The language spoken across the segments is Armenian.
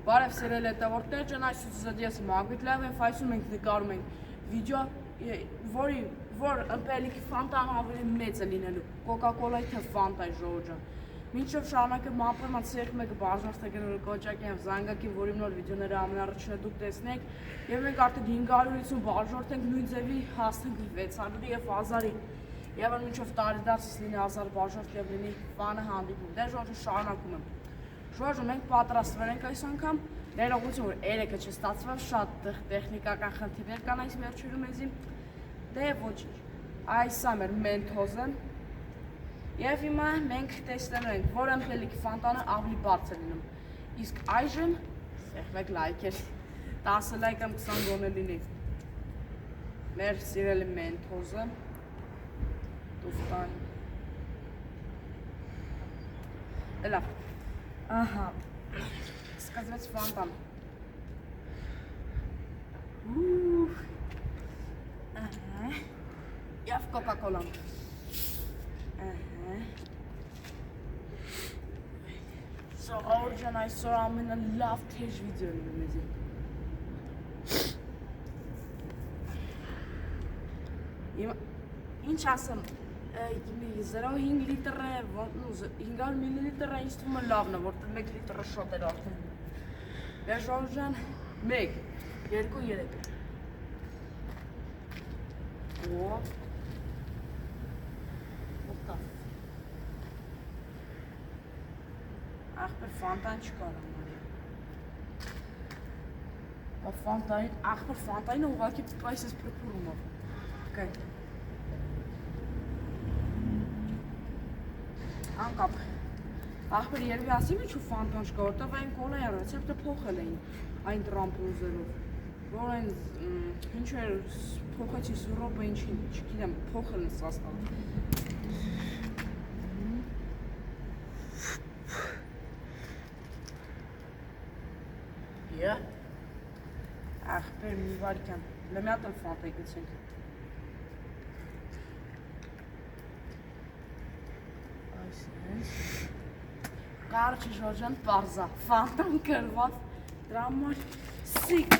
Բարև սիրելի հետևորդներ, ջան, այսօր ես Մագվիտ լավ եմ, այսօր մենք նկարում ենք վիդեո, որ ըմպելիքի ֆանտան ավելի մեծ է լինելու, Կոկա-կոլայի թե ֆանտայի ժողովուրդ ջան։ Մինչև շարունակեմ ապրման ցերկ մեկը բաժանորդը գրել կոճակի եւ զանգակի, որի նոր վիդեոները ամենառաջինը դուք տեսնեք, եւ մենք արդեն 550 բաժանորդ ենք նույն ձևի հասնենք 600-ի եւ 1000-ի։ Եվ մինչև տարեդարձ լինի 1000 բաժանորդ եւ լինի ֆանը հանդիպում։ Դե ժողովուրդ շարունակում եմ։ Ժորժը մենք պատրաստվել ենք այս անգամ, ներողություն, որ երեքը չստացվավ, շատ տեխնիկական խնդիրներ կան այս վերջերում մեզի, դե ոչինչ, այս է մեր մենթոզը, և հիմա մենք տեսնելու ենք, որ ըմպելիքի ֆանտանը ավելի բարձր լինում, իսկ այժմ, սեղվեք լայքեր, 10 լայք կամ 20 գոնե լինի, մեր սիրելի մենթոզը, տուստան, լավ. Ահա, սկսվեց ֆանտան։ Ահա, և կոկա-կոլան։ Ահա։ Ժողովուրդ ջան, այսօր ամենալավ թեժ վիդեոն է մեզի։ Ինչ ասեմ, 0.5 լիտր է, 500 միլիլիտր է, ինձ թվում է լավն է, որտեղ 1 լիտրը շատ էր արդեն։ Դե ժողովուրդ ջան, 1, 2, 3։ Օ։ Օտավ։ Ախպեր ֆանտան չկար ամարի։ Ախպեր ֆանտային ուղղակի այս ես պրպուրում ով։ Կայ։ Անկապ, ախպեր երևի ասիմ ինչ ու ֆանտան չկա, որտև այն կոլա էր, ցեպ թե փոխել էին այն տրամպուզերով, որ այն ինչ էր փոխեցի Սուրոպը ինչին, չգիտեմ, փոխել են սաստավ։ Յա, ախպեր մի վարկյան, լմյատ էլ ֆանտայի գցենք։ Կարճ ժոժան պարզա, ֆանտան կրված, դրամար սիկ։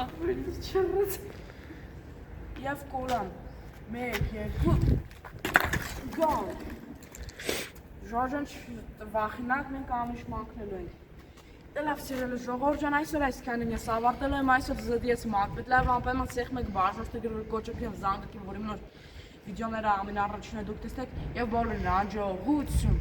Ախպերից չրրեց։ Եվ կոլան, 1, 2, գան։ Ժոժան վախինակ մենք ամիշ մանկնելու ենք։ Լավ սիրելի ժողովուրդ ջան, այսօր այսքանին ես ավարտելու եմ, այսօր ես Մագվիտ լավ անպայման ցեխ մեկ բաժանորդը գրել կոճակի եւ զանգակի, որի նոր վիդեոները ամենառաջինը դուք տեսնեք եւ բոլորին հաջողություն։